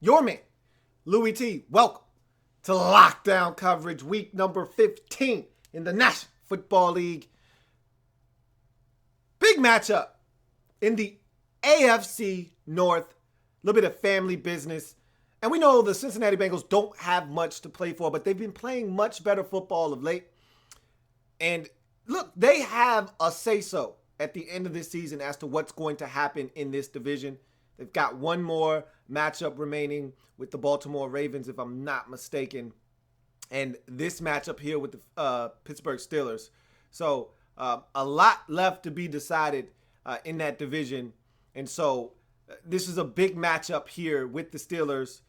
your man, Louie T. Welcome to Lockdown Coverage, week number 15 in the National Football League. Big matchup in the AFC North, a little bit of family business. And we know the Cincinnati Bengals don't have much to play for, but they've been playing much better football of late. And look, they have a say-so at the end of this season as to what's going to happen in this division. They've got one more matchup remaining with the Baltimore Ravens, if I'm not mistaken. And this matchup here with the Pittsburgh Steelers. So a lot left to be decided in that division. And so this is a big matchup here with the Steelers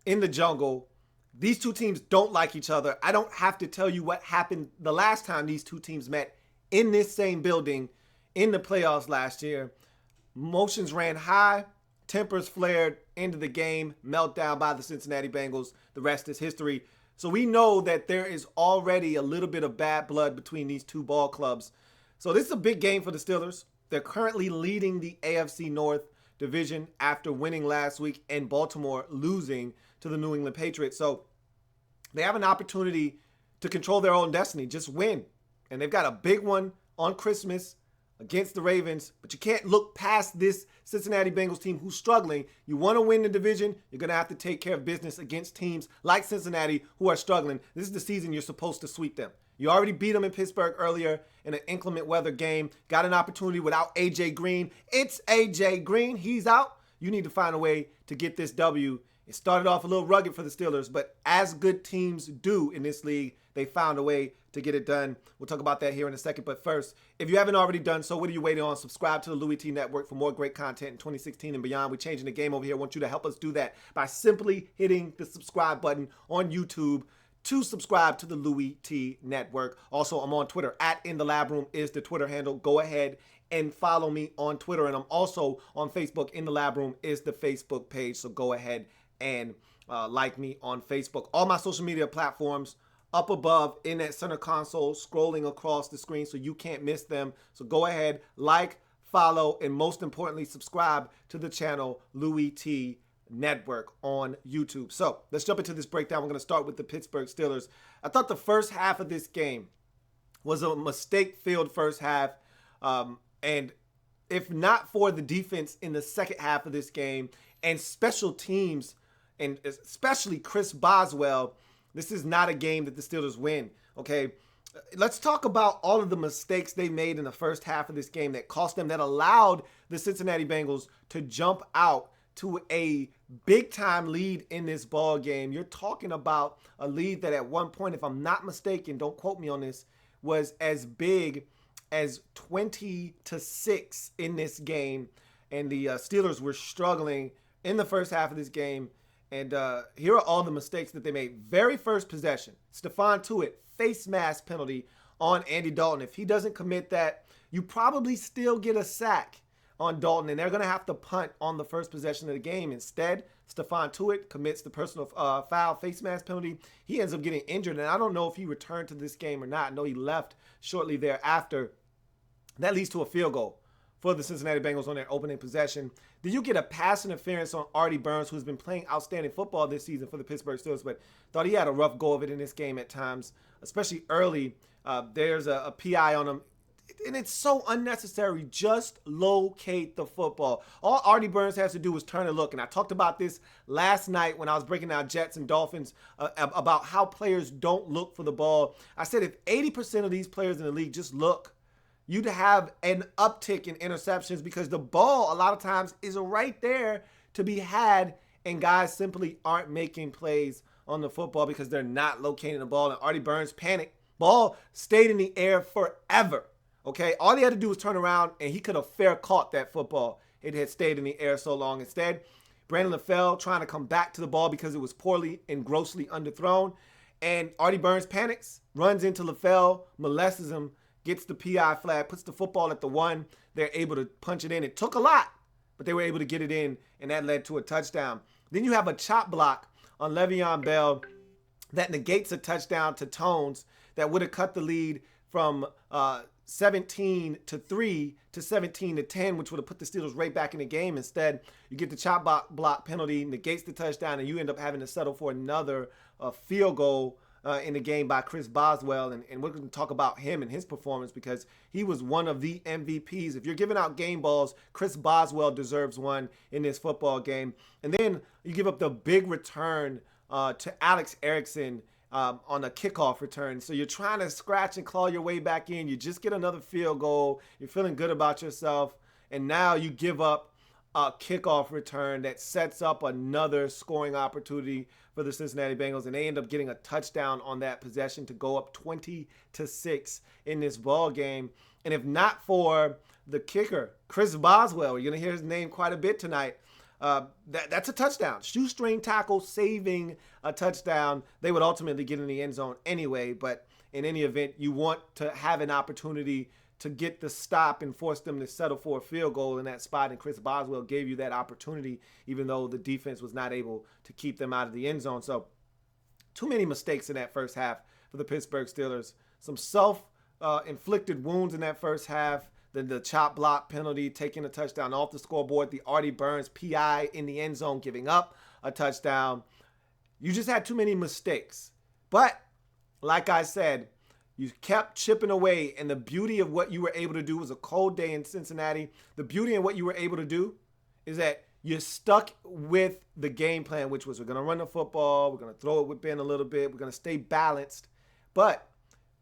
in the jungle. These two teams don't like each other. I don't have to tell you what happened the last time these two teams met in this same building in the playoffs last year. Emotions ran high. Tempers flared into the game, meltdown by the Cincinnati Bengals. The rest is history. So we know that there is already a little bit of bad blood between these two ball clubs. So this is a big game for the Steelers. They're currently leading the AFC North division after winning last week and Baltimore losing to the New England Patriots. So they have an opportunity to control their own destiny, just win. And they've got a big one on Christmas against the Ravens, but you can't look past this Cincinnati Bengals team who's struggling. You want to win the division, you're going to have to take care of business against teams like Cincinnati who are struggling. This is the season you're supposed to sweep them. You already beat them in Pittsburgh earlier in an inclement weather game. Got an opportunity without A.J. Green. It's A.J. Green. He's out. You need to find a way to get this W. It started off a little rugged for the Steelers, but as good teams do in this league, they found a way to get it done. We'll talk about that here in a second. But first, if you haven't already done so, what are you waiting on? Subscribe to the Louie Tee Network for more great content in 2016 and beyond. We're changing the game over here. I want you to help us do that by simply hitting the subscribe button on YouTube to subscribe to the Louie Tee Network. Also, I'm on Twitter. @InTheLabRoom is the Twitter handle. Go ahead and follow me on Twitter. And I'm also on Facebook. In the Lab Room is the Facebook page. So go ahead and like me on Facebook. All my social media platforms up above in that center console, scrolling across the screen so you can't miss them. So go ahead, like, follow, and most importantly, subscribe to the channel Louie Tee Network on YouTube. So let's jump into this breakdown. We're going to start with the Pittsburgh Steelers. I thought the first half of this game was a mistake-filled first half. And if not for the defense in the second half of this game and special teams, and especially Chris Boswell, this is not a game that the Steelers win, okay? Let's talk about all of the mistakes they made in the first half of this game that cost them, that allowed the Cincinnati Bengals to jump out to a big-time lead in this ball game. You're talking about a lead that at one point, if I'm not mistaken, don't quote me on this, was as big as 20-6 in this game. And the Steelers were struggling in the first half of this game. And here are all the mistakes that they made. Very first possession, Stephon Tuitt, face mask penalty on Andy Dalton. If he doesn't commit that, you probably still get a sack on Dalton, and they're going to have to punt on the first possession of the game. Instead, Stephon Tuitt commits the personal foul face mask penalty. He ends up getting injured, and I don't know if he returned to this game or not. I know he left shortly thereafter. That leads to a field goal for the Cincinnati Bengals on their opening possession. Then you get a pass interference on Artie Burns, who's been playing outstanding football this season for the Pittsburgh Steelers, but thought he had a rough go of it in this game at times, especially early. There's a PI on him, and it's so unnecessary. Just locate the football. All Artie Burns has to do is turn and look, and I talked about this last night when I was breaking down Jets and Dolphins about how players don't look for the ball. I said if 80% of these players in the league just look, you'd have an uptick in interceptions because the ball a lot of times is right there to be had, and guys simply aren't making plays on the football because they're not locating the ball. And Artie Burns panicked. Ball stayed in the air forever. Okay, all he had to do was turn around, and he could have fair caught that football. It had stayed in the air so long. Instead, Brandon LaFell trying to come back to the ball because it was poorly and grossly underthrown. And Artie Burns panics, runs into LaFell, molests him, gets the PI flag, puts the football at the 1. They're able to punch it in. It took a lot, but they were able to get it in, and that led to a touchdown. Then you have a chop block on Le'Veon Bell that negates a touchdown to Tones that would have cut the lead from 17-3 to 17-10, which would have put the Steelers right back in the game. Instead, you get the chop block penalty, negates the touchdown, and you end up having to settle for another field goal in the game by Chris Boswell. And we're going to talk about him and his performance because he was one of the MVPs. If you're giving out game balls, Chris Boswell deserves one in this football game. And then you give up the big return to Alex Erickson on a kickoff return. So you're trying to scratch and claw your way back in. You just get another field goal. You're feeling good about yourself. And now you give up a kickoff return that sets up another scoring opportunity for the Cincinnati Bengals. And they end up getting a touchdown on that possession to go up 20-6 in this ball game. And if not for the kicker, Chris Boswell, you're going to hear his name quite a bit tonight. That's a touchdown. Shoestring tackle saving a touchdown. They would ultimately get in the end zone anyway, but in any event, you want to have an opportunity to get the stop and force them to settle for a field goal in that spot, and Chris Boswell gave you that opportunity, even though the defense was not able to keep them out of the end zone. So too many mistakes in that first half for the Pittsburgh Steelers. Some self-inflicted wounds in that first half. The chop block penalty, taking a touchdown off the scoreboard, the Artie Burns PI in the end zone, giving up a touchdown. You just had too many mistakes. But, like I said, you kept chipping away, and the beauty of what you were able to do was a cold day in Cincinnati. The beauty of what you were able to do is that you're stuck with the game plan, which was we're going to run the football, we're going to throw it with Ben a little bit, we're going to stay balanced. But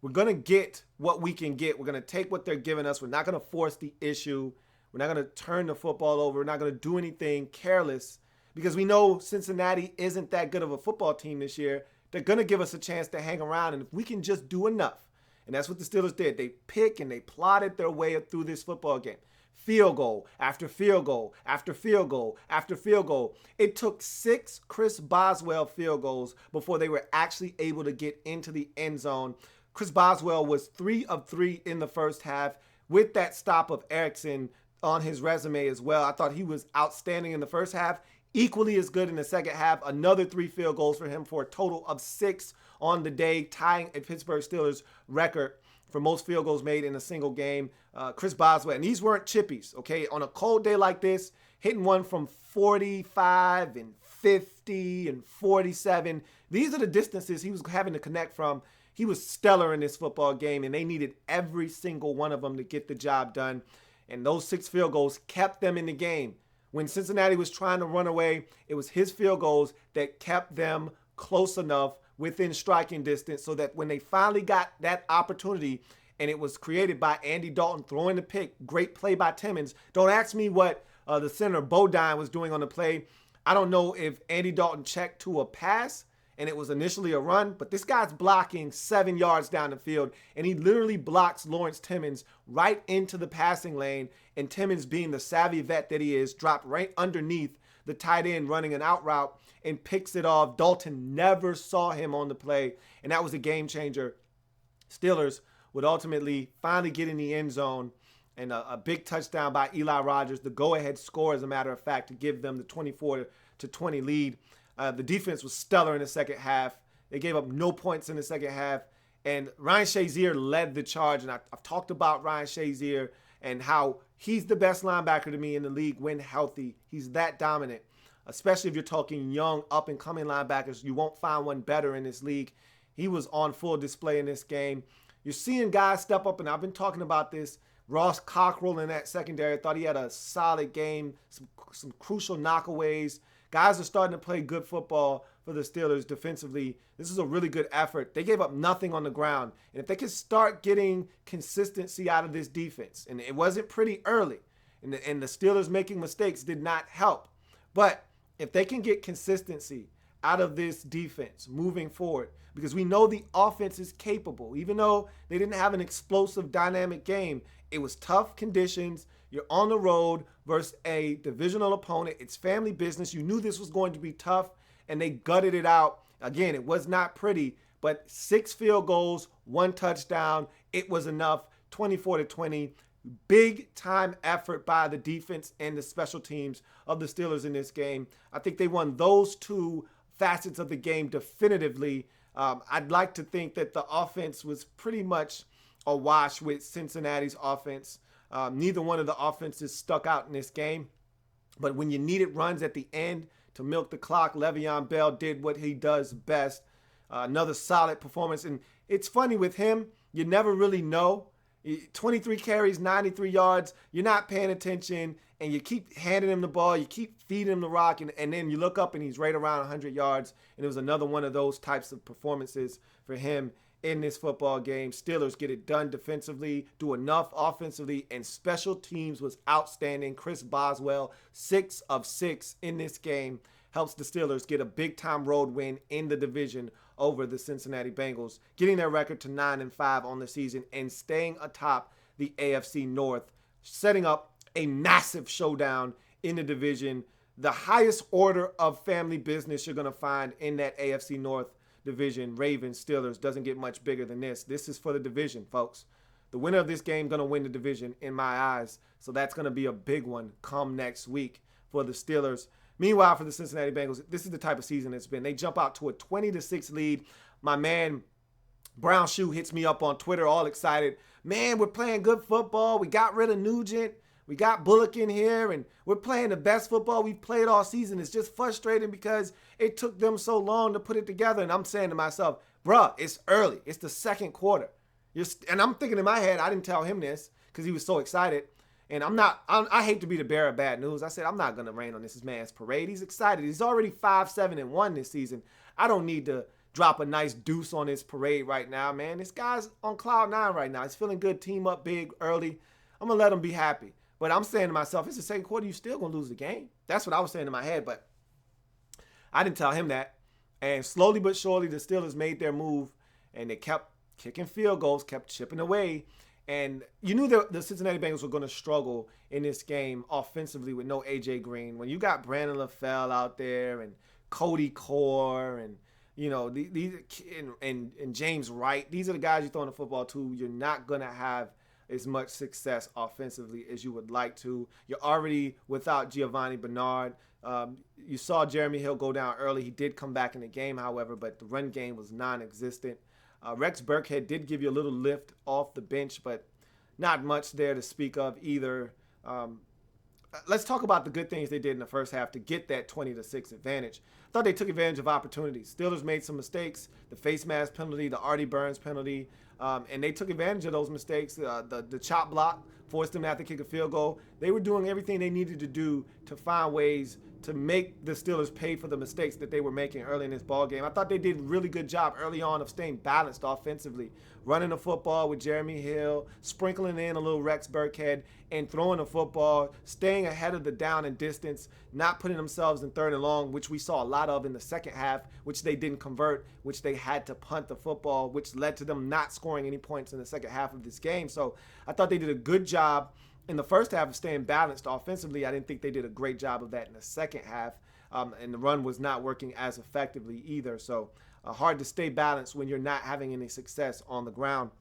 we're going to get what we can get. We're going to take what they're giving us. We're not going to force the issue. We're not going to turn the football over. We're not going to do anything careless because we know Cincinnati isn't that good of a football team this year. They're going to give us a chance to hang around, and if we can just do enough, and that's what the Steelers did. They pick and they plotted their way through this football game. Field goal after field goal after field goal after field goal. It took 6 Chris Boswell field goals before they were actually able to get into the end zone. Chris Boswell was 3 of 3 in the first half with that stop of Erickson on his resume as well. I thought he was outstanding in the first half, equally as good in the second half. Another 3 field goals for him for a total of 6 on the day, tying a Pittsburgh Steelers record for most field goals made in a single game. Chris Boswell, and these weren't chippies, okay? On a cold day like this, hitting one from 45 and 50 and 47. These are the distances he was having to connect from. He was stellar in this football game, and they needed every single one of them to get the job done. And those 6 field goals kept them in the game. When Cincinnati was trying to run away, it was his field goals that kept them close enough within striking distance so that when they finally got that opportunity, and it was created by Andy Dalton throwing the pick, great play by Timmons. Don't ask me what the center Bodine was doing on the play. I don't know if Andy Dalton checked to a pass and it was initially a run, but this guy's blocking 7 yards down the field, and he literally blocks Lawrence Timmons right into the passing lane, and Timmons, being the savvy vet that he is, dropped right underneath the tight end running an out route and picks it off. Dalton never saw him on the play, and that was a game changer. Steelers would ultimately finally get in the end zone, and a big touchdown by Eli Rogers, the go-ahead score, as a matter of fact, to give them the 24-20 lead. The defense was stellar in the second half. They gave up no points in the second half. And Ryan Shazier led the charge. And I've talked about Ryan Shazier and how he's the best linebacker to me in the league when healthy. He's that dominant, especially if you're talking young, up-and-coming linebackers. You won't find one better in this league. He was on full display in this game. You're seeing guys step up, and I've been talking about this. Ross Cockrell in that secondary, I thought he had a solid game, some crucial knockaways. Guys are starting to play good football for the Steelers defensively. This is a really good effort. They gave up nothing on the ground. And if they could start getting consistency out of this defense, and it wasn't pretty early, and the Steelers making mistakes did not help. But if they can get consistency out of this defense moving forward, because we know the offense is capable. Even though they didn't have an explosive, dynamic game, it was tough conditions. You're on the road versus a divisional opponent. It's family business. You knew this was going to be tough, and they gutted it out. Again, it was not pretty, but 6 field goals, 1 touchdown. It was enough, 24-20. Big time effort by the defense and the special teams of the Steelers in this game. I think they won those 2 facets of the game definitively. I'd like to think that the offense was pretty much awash with Cincinnati's offense. Neither one of the offenses stuck out in this game. But when you needed runs at the end to milk the clock, Le'Veon Bell did what he does best. Another solid performance. And it's funny with him, you never really know. 23 carries, 93 yards. You're not paying attention, and you keep handing him the ball. You keep feeding him the rock, and then you look up, and he's right around 100 yards. And it was another one of those types of performances for him in this football game. Steelers get it done defensively, do enough offensively, and special teams was outstanding. Chris Boswell, 6 of 6 in this game, helps the Steelers get a big-time road win in the division over the Cincinnati Bengals, getting their record to 9-5 on the season and staying atop the AFC North, setting up a massive showdown in the division, the highest order of family business you're going to find in that AFC North division. Ravens, Steelers, doesn't get much bigger than this. This is for the division, folks. The winner of this game going to win the division in my eyes, so that's going to be a big one come next week for the Steelers. Meanwhile, for the Cincinnati Bengals, this is the type of season it's been. They jump out to a 20-6 lead. My man Brown Shoe hits me up on Twitter all excited. Man, we're playing good football. We got rid of Nugent. We got Bullock in here, and we're playing the best football we've played all season. It's just frustrating because it took them so long to put it together. And I'm saying to myself, bruh, it's early. It's the second quarter. And I'm thinking in my head, I didn't tell him this because he was so excited. And I hate to be the bearer of bad news. I said, I'm not going to rain on this man's parade. He's excited. He's already 5-7-1 this season. I don't need to drop a nice deuce on his parade right now, man. This guy's on cloud 9 right now. He's feeling good, team up big early. I'm going to let him be happy. But I'm saying to myself, it's the second quarter. You're still going to lose the game. That's what I was saying in my head. But I didn't tell him that. And slowly but surely, the Steelers made their move. And they kept kicking field goals, kept chipping away. And you knew the Cincinnati Bengals were going to struggle in this game offensively with no A.J. Green. When you got Brandon LaFell out there and Cody Core and, you know, and James Wright, these are the guys you're throwing the football to. You're not going to have as much success offensively as you would like to. You're already without Giovanni Bernard. You saw Jeremy Hill go down early. He did come back in the game, however, but the run game was non-existent. Rex Burkhead did give you a little lift off the bench, but not much there to speak of either. Let's talk about the good things they did in the first half to get that 20-6 advantage. I thought they took advantage of opportunities. Steelers made some mistakes, the face mask penalty, the Artie Burns penalty, and they took advantage of those mistakes. The chop block forced them to have to kick a field goal. They were doing everything they needed to do to find ways to make the Steelers pay for the mistakes that they were making early in this ball game. I thought they did a really good job early on of staying balanced offensively, running the football with Jeremy Hill, sprinkling in a little Rex Burkhead, and throwing the football, staying ahead of the down and distance, not putting themselves in third and long, which we saw a lot of in the second half, which they didn't convert, which they had to punt the football, which led to them not scoring any points in the second half of this game. So I thought they did a good job in the first half of staying balanced offensively. I didn't think they did a great job of that in the second half, and the run was not working as effectively either. So hard to stay balanced when you're not having any success on the ground.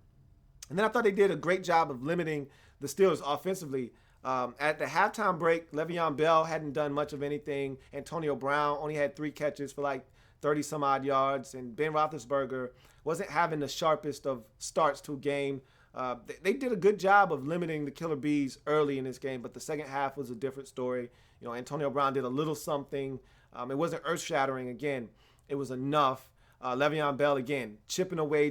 And then I thought they did a great job of limiting the Steelers offensively. At the halftime break, Le'Veon Bell hadn't done much of anything. Antonio Brown only had 3 catches for like 30-some-odd yards, and Ben Roethlisberger wasn't having the sharpest of starts to a game. They did a good job of limiting the Killer Bees early in this game, but the second half was a different story. You know, Antonio Brown did a little something. It wasn't earth-shattering again. It was enough. Le'Veon Bell, again, chipping away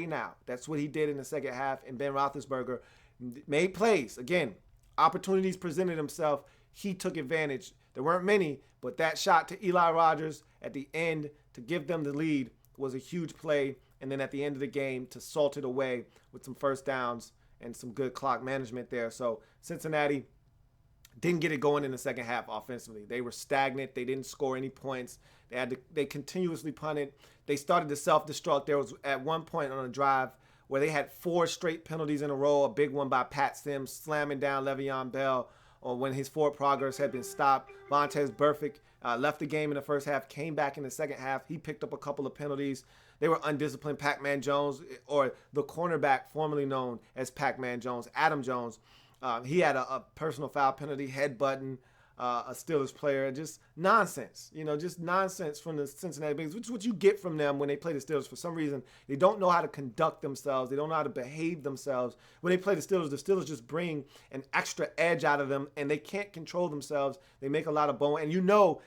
now. That's what he did in the second half, and Ben Roethlisberger made plays. Again, opportunities presented himself. He took advantage. There weren't many, but that shot to Eli Rogers at the end to give them the lead was a huge play. And then at the end of the game to salt it away with some first downs and some good clock management there. So Cincinnati didn't get it going in the second half offensively. They were stagnant. They didn't score any points. They continuously punted. They started to self-destruct. There was at one point on a drive where they had 4 straight penalties in a row, a big one by Pat Sims slamming down Le'Veon Bell, or when his forward progress had been stopped. Vontaze Burfict left the game in the first half, came back in the second half. He picked up a couple of penalties. They were undisciplined. Pac-Man Jones, or the cornerback formerly known as Pac-Man Jones, Adam Jones, he had a personal foul penalty, headbutting a Steelers player. Just nonsense, just nonsense from the Cincinnati Bengals, which is what you get from them when they play the Steelers. For some reason, they don't know how to conduct themselves. They don't know how to behave themselves. When they play the Steelers just bring an extra edge out of them, and they can't control themselves. They make a lot of bone. And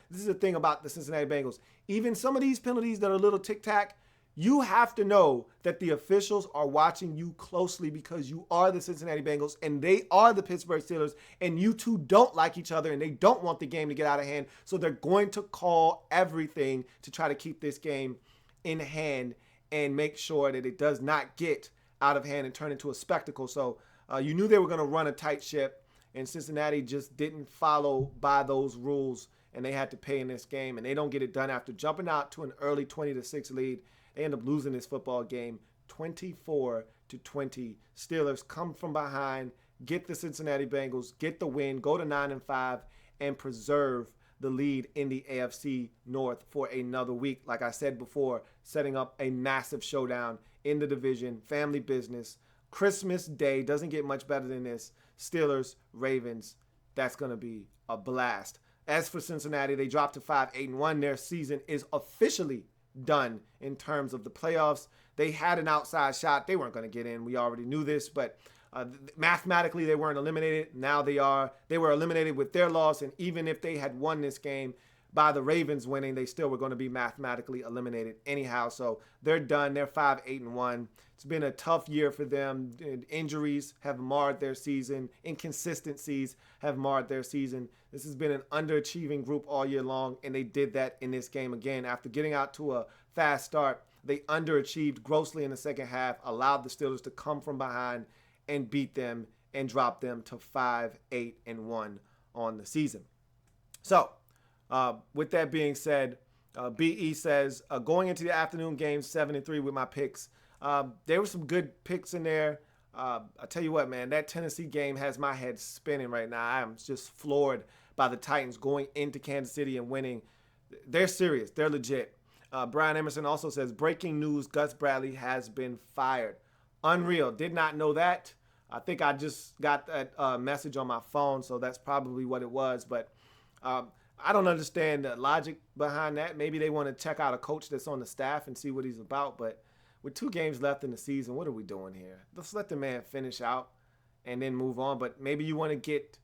this is the thing about the Cincinnati Bengals. Even some of these penalties that are a little tic-tac, you have to know that the officials are watching you closely because you are the Cincinnati Bengals and they are the Pittsburgh Steelers, and you two don't like each other and they don't want the game to get out of hand. So they're going to call everything to try to keep this game in hand and make sure that it does not get out of hand and turn into a spectacle. So you knew they were going to run a tight ship, and Cincinnati just didn't follow by those rules, and they had to pay in this game, and they don't get it done after jumping out to an early 20-6 lead. They end up losing this football game 24-20. Steelers come from behind, get the Cincinnati Bengals, get the win, go to 9-5, and preserve the lead in the AFC North for another week. Like I said before, setting up a massive showdown in the division, family business. Christmas Day doesn't get much better than this. Steelers, Ravens, that's going to be a blast. As for Cincinnati, they dropped to 5-8-1. Their season is officially done in terms of the playoffs. They had an outside shot. They weren't going to get in. We already knew this, but mathematically they weren't eliminated. Now they are. They were eliminated with their loss, and even if they had won this game by the Ravens winning, they still were going to be mathematically eliminated anyhow. So they're done. They're 5-8-1. It's been a tough year for them. Injuries have marred their season. Inconsistencies have marred their season. This has been an underachieving group all year long, and they did that in this game again. After getting out to a fast start, they underachieved grossly in the second half, allowed the Steelers to come from behind and beat them and drop them to 5-8-1 on the season. So, with that being said, BE says, going into the afternoon game 7-3 with my picks. There were some good picks in there. I tell you what, man, that Tennessee game has my head spinning right now. I am just floored by the Titans going into Kansas City and winning. They're serious. They're legit. Brian Emerson also says, breaking news, Gus Bradley has been fired. Unreal. Did not know that. I think I just got that message on my phone, so that's probably what it was. But I don't understand the logic behind that. Maybe they want to check out a coach that's on the staff and see what he's about. But with 2 games left in the season, what are we doing here? Let's let the man finish out and then move on. But maybe you want to get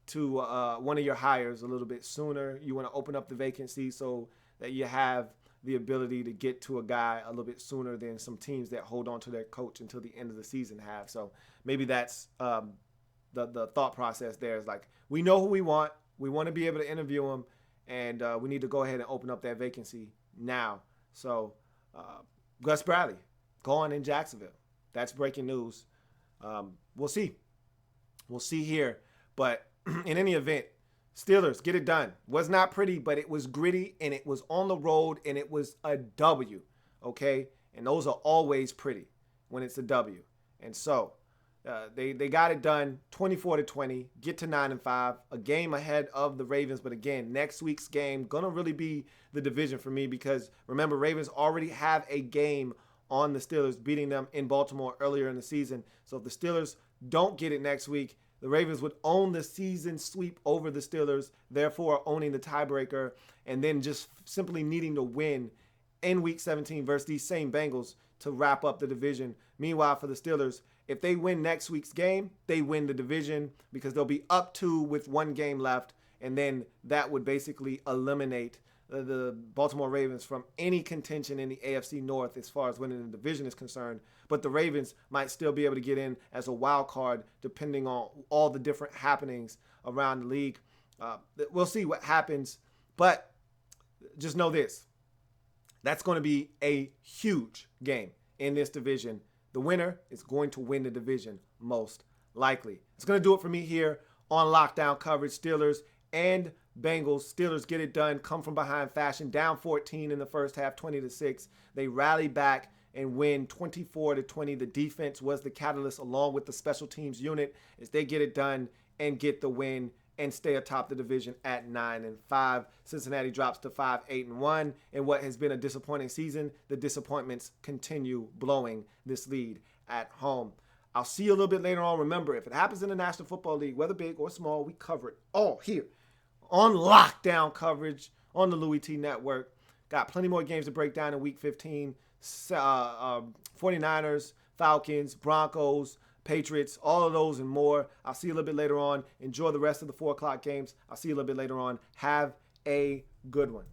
to one of your hires a little bit sooner. You want to open up the vacancy so that you have the ability to get to a guy a little bit sooner than some teams that hold on to their coach until the end of the season have. So maybe that's the thought process there is like, we know who we want. We want to be able to interview him, and we need to go ahead and open up that vacancy now. So Gus Bradley gone in Jacksonville. That's breaking news. We'll see. We'll see here. But in any event, Steelers, get it done. Was not pretty, but it was gritty, and it was on the road, and it was a W, okay? And those are always pretty when it's a W. And so they got it done 24-20, get to 9-5, a game ahead of the Ravens. But again, next week's game going to really be the division for me because, remember, Ravens already have a game on the Steelers, beating them in Baltimore earlier in the season. So if the Steelers don't get it next week, the Ravens would own the season sweep over the Steelers, therefore owning the tiebreaker, and then just simply needing to win in Week 17 versus these same Bengals to wrap up the division. Meanwhile, for the Steelers, if they win next week's game, they win the division because they'll be up 2 with 1 game left, and then that would basically eliminate the Baltimore Ravens from any contention in the AFC North as far as winning the division is concerned. But the Ravens might still be able to get in as a wild card depending on all the different happenings around the league. We'll see what happens, but just know this. That's going to be a huge game in this division. The winner is going to win the division most likely. It's going to do it for me here on Lockdown Coverage. Steelers and Bengals. Steelers get it done, come from behind fashion, down 14 in the first half, 20-6. They rally back and win 24-20. The defense was the catalyst along with the special teams unit as they get it done and get the win and stay atop the division at 9-5. Cincinnati drops to 5-8-1. In what has been a disappointing season, the disappointments continue blowing this lead at home. I'll see you a little bit later on. Remember, if it happens in the National Football League, whether big or small, we cover it all here on lockdown coverage on the Louie Tee Network. Got plenty more games to break down in Week 15. 49ers, Falcons, Broncos, Patriots, all of those and more. I'll see you a little bit later on. Enjoy the rest of the 4 o'clock games. I'll see you a little bit later on. Have a good one.